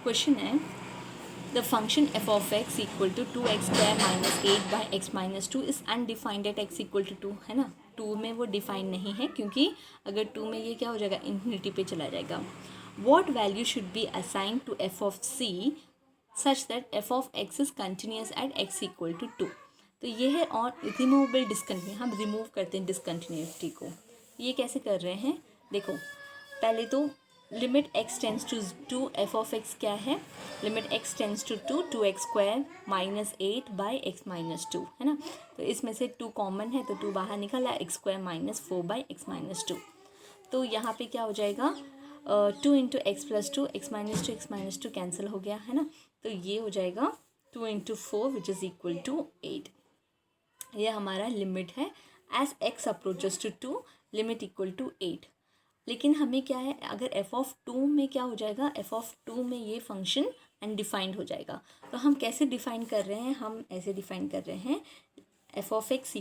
Question है the function f of x equal to 2x² minus 8/x-2 is undefined at x equal to 2, है ना। 2 में वो define नहीं है, क्योंकि अगर 2 में ये क्या हो जाएगा, इन्फिनिटी पे चला जाएगा। What value should be assign to f of c such that f of x is continuous at x equal to 2। तो ये है और रिमूवेबल डिसकंटिन्यूटी, हम रिमूव करते हैं डिसकंटिन्यूटी को। ये कैसे कर रहे हैं, देखो पहले तो limit x tends to 2 f of x क्या है, limit x tends to 2 2x² minus 8/x-2, है ना। तो इसमें से 2 कॉमन है तो 2 बाहर निकला, x² माइनस 4/x-2। तो यहाँ पे क्या हो जाएगा, 2 into x plus 2 x-2 cancel हो गया, है ना। तो ये हो जाएगा 2 into 4 which is equal to 8। ये हमारा लिमिट है as x approaches to 2 limit equal to 8। लेकिन हमें क्या है, अगर एफ ऑफ 2 में क्या हो जाएगा, एफ ऑफ 2 में ये फंक्शन अनडिफाइंड हो जाएगा। तो हम कैसे डिफाइन कर रहे हैं, हम ऐसे डिफाइन कर रहे हैं F of x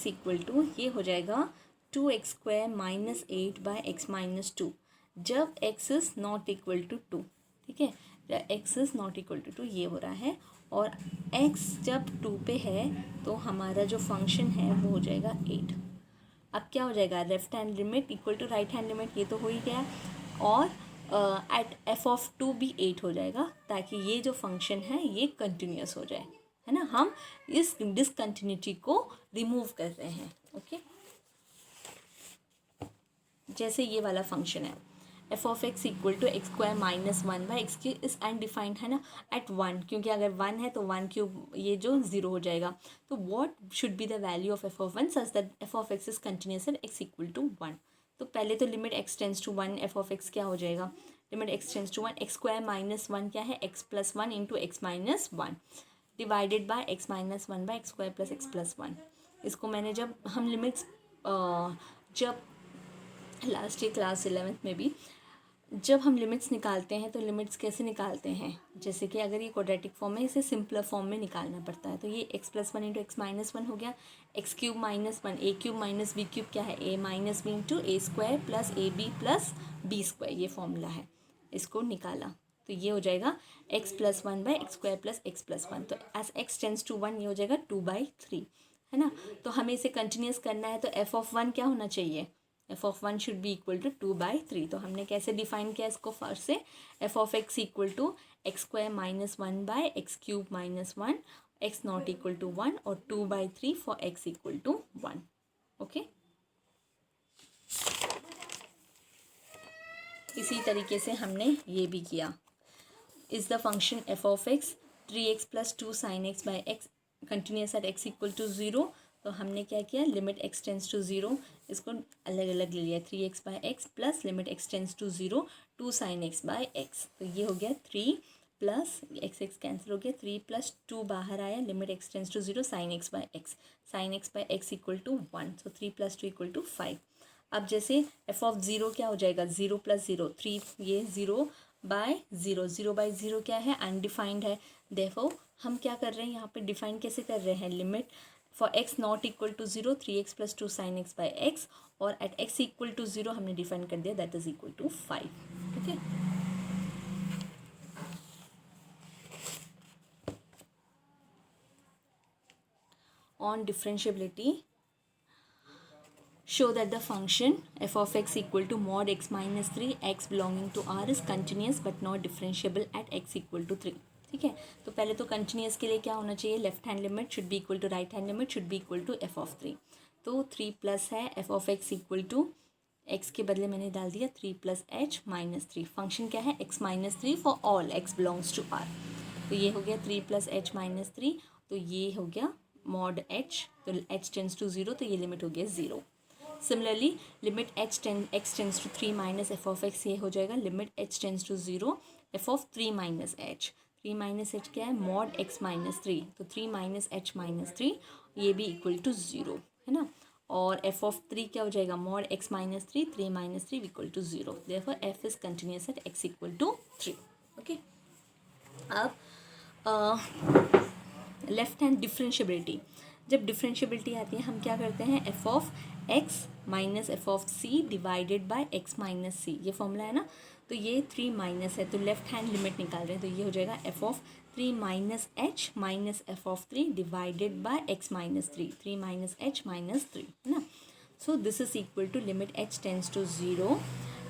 equal to ये हो जाएगा 2x² माइनस 8/x-2 जब x is not equal to 2, ठीक है। जब x is not equal to 2 ये हो रहा है, और x जब 2 पे है तो हमारा जो फंक्शन है वो हो जाएगा 8। अब क्या हो जाएगा, left hand limit equal to right hand limit, ये तो हो ही गया, और एट एफ ऑफ 2 भी 8 हो जाएगा, ताकि ये जो फंक्शन है ये कंटिन्यूस हो जाए, है ना। हम इस डिसकंटिन्यूटी को रिमूव कर रहे हैं, ओके। जैसे ये वाला फंक्शन है f of x equal to x² minus 1/x³ is undefined, है ना, एट 1, क्योंकि अगर 1 है तो 1³ ये जो 0 हो जाएगा। तो what should be the value of f of 1 such that f of x is continuous at x equal to 1। तो पहले तो limit x tends to 1 f of x क्या हो जाएगा, limit x tends to 1 x² minus 1 क्या है, x plus 1 into x minus 1 divided by x minus 1/x² plus x plus 1। इसको मैंने जब हम लिमिट्स जब लास्ट ईयर क्लास 11th में भी जब हम लिमिट्स निकालते हैं तो लिमिट्स कैसे निकालते हैं, जैसे कि अगर ये क्वाड्रेटिक फॉर्म है इसे सिंपलर फॉर्म में निकालना पड़ता है। तो ये x plus 1 into x minus 1 हो गया, x³ minus 1 a³ minus b³ क्या है, a minus b into a² plus ab plus b², ये फॉर्मूला है। इसको निकाला तो ये हो जाएगा x plus 1/x² plus x plus 1। तो एज x टेंस टू 1 ये हो जाएगा 2/3, है ना। तो हमें इसे कंटिन्यूस करना है तो एफ ऑफ 1 क्या होना चाहिए, f of 1 should be equal to 2/3। तो हमने कैसे डिफाइन किया इसको, फर्स्ट से f of x equal to x² minus 1/x³ minus 1 x not equal to 1 और 2/3 for x equal to 1, okay. इसी तरीके से हमने ये भी किया, is the function f of x 3x plus 2 sin x by x continuous at x equal to 0। तो हमने क्या किया, लिमिट x टेंस टू 0, इसको अलग अलग ले लिया, 3x by x plus limit x tends to 0 2 sin x by x. तो ये हो गया 3 प्लस x कैंसिल हो गया, 3 प्लस 2 बाहर आया, limit x tends to 0 sin x by x, sin x by x equal to 1। So 3 plus 2 equal to 5। अब जैसे एफ ऑफ 0 क्या हो जाएगा, 0 प्लस 0 3, ये 0/0, 0/0 क्या है, अनडिफाइंड है। देखो हम क्या कर रहे हैं यहाँ पे, डिफाइन कैसे कर रहे हैं, limit for x not equal to 0 3x plus 2 sin x by x, और एट x इक्वल टू 0 हमने डिफाइन कर दिया दैट इज इक्वल टू 5, ठीक है। On differentiability show that the function f of x equal to mod x minus 3 x belonging to R is continuous but not differentiable at x equal to 3, ठीक है। तो पहले तो continuous के लिए क्या होना चाहिए, left hand limit should be equal to right hand limit should be equal to f of 3। तो 3 प्लस है f of x equal to x के बदले मैंने डाल दिया 3 प्लस एच माइनस 3। फंक्शन क्या है, x minus 3 for all x belongs to R. तो ये हो गया 3 प्लस एच माइनस 3, तो ये हो गया मॉड एच, तो एच टेंस टू 0 तो ये लिमिट हो गया 0। Similarly limit x tends to 3 minus F of x, ये हो जाएगा limit h tends to 0 f of 3 minus h. 3 minus h क्या है, मॉड x माइनस 3, तो 3 माइनस एच माइनस 3 ये भी इक्वल टू 0, है ना। और एफ ऑफ 3 क्या हो जाएगा, mod x minus 3 3 minus 3 equal to 0, therefore F is continuous at x equal to 3, okay. अब लेफ्ट हैंड डिफरेंशिएबिलिटी, जब डिफरेंशिएबिलिटी आती है हम क्या करते हैं, F of x minus F of C divided by x minus C, ये formula है ना। तो ये 3 माइनस है, तो लेफ्ट हैंड लिमिट निकाल रहे हैं, तो ये हो जाएगा f of 3 minus h minus F of 3 divided by x minus 3, 3 minus h minus 3, है ना। So this is equal to limit h tends to 0,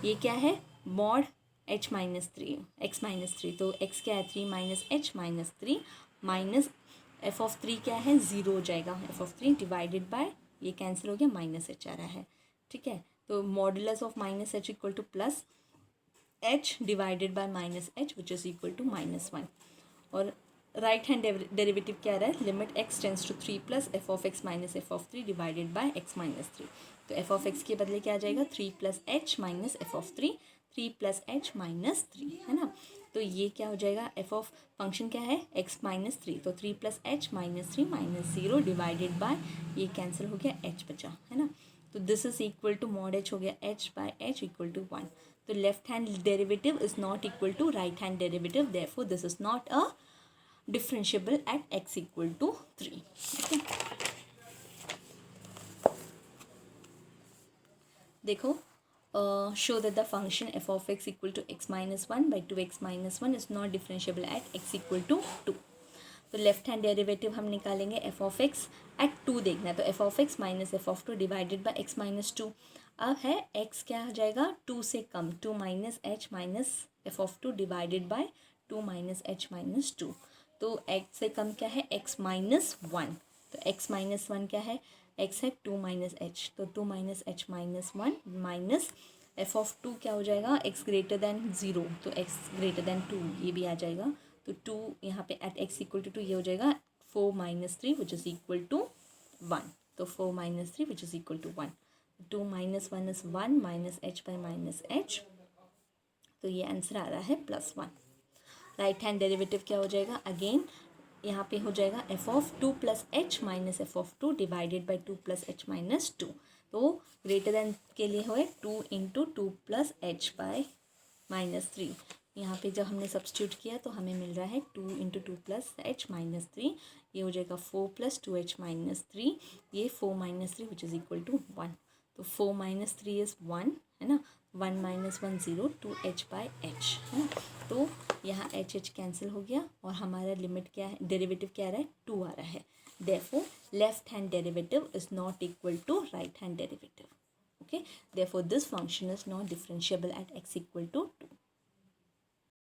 ये क्या है mod h minus 3 x minus 3, तो एक्स क्या है 3 minus h minus 3 minus F of 3 क्या है 0 हो जाएगा, एफ ऑफ 3 डिवाइडेड बाय ये कैंसिल हो गया माइनस एच आ रहा है, ठीक है। तो modulus of minus h equal to plus h divided by minus h which is equal to -1। और राइट हैंड डेरिवेटिव क्या रहा है limit x tends to 3 plus f of x minus F of 3 divided by x minus 3, तो F of x के बदले क्या आ जाएगा 3 plus h minus F of 3, 3 plus h minus 3, है ना। तो ये क्या हो जाएगा एफ ऑफ फंक्शन क्या है एक्स माइनस 3, तो 3 plus h minus 3 minus 0 divided by ये कैंसिल हो गया एच बचा, है ना। तो this is equal to mod h हो गया h by h equal to 1। तो left hand derivative is not equal to right hand derivative, therefore this is not a differentiable at x equal to 3. Okay. देखो show that the function f of x equal to x minus 1 by 2x minus 1 is not differentiable at x equal to 2. तो left hand derivative हम निकालेंगे F of x eight 2 देखना है, तो F of x minus F of 2 divided by x minus 2। अब है x क्या हो जाएगा 2 से कम, 2 minus h minus F of 2 divided by 2 minus h minus 2। तो एक्स से कम क्या है एक्स माइनस 1, तो एक्स माइनस 1 क्या है एक्स है 2 माइनस एच, तो 2 minus h minus 1 minus F of 2 क्या हो जाएगा एक्स ग्रेटर दैन 0, तो एक्स ग्रेटर दैन 2 ये भी आ जाएगा, तो 2 यहाँ पे एट एक्स इक्वल टू 2 ये हो जाएगा 4 minus 3 which is equal to 1, तो 4 minus 3 which is equal to 1, 2 minus 1 is 1 minus h by minus h, तो ये आंसर आ रहा है +1। राइट हैंड डेरिवेटिव क्या हो जाएगा अगेन यहाँ पे हो जाएगा f of 2 plus h minus F of 2 divided by 2 plus h minus 2, तो ग्रेटर दैन के लिए हो 2 into 2 plus H bye minus 3। यहाँ पे जब हमने सब्स्टिट्यूट किया तो हमें मिल रहा है 2 इंटू 2 प्लस एच माइनस 3, ये हो जाएगा 4 प्लस 2h माइनस 3, ये 4 minus 3 which is equal to 1, तो 4 माइनस 3 इज़ 1, है ना, 1 माइनस 1 0, 2h बाई एच, है ना। तो यहाँ एच एच कैंसिल हो गया और हमारा लिमिट क्या है डेरिवेटिव क्या आ रहा है 2 आ रहा है, therefore left hand derivative is not equal to right hand derivative. Okay, therefore this function is not differentiable at x equal to 2.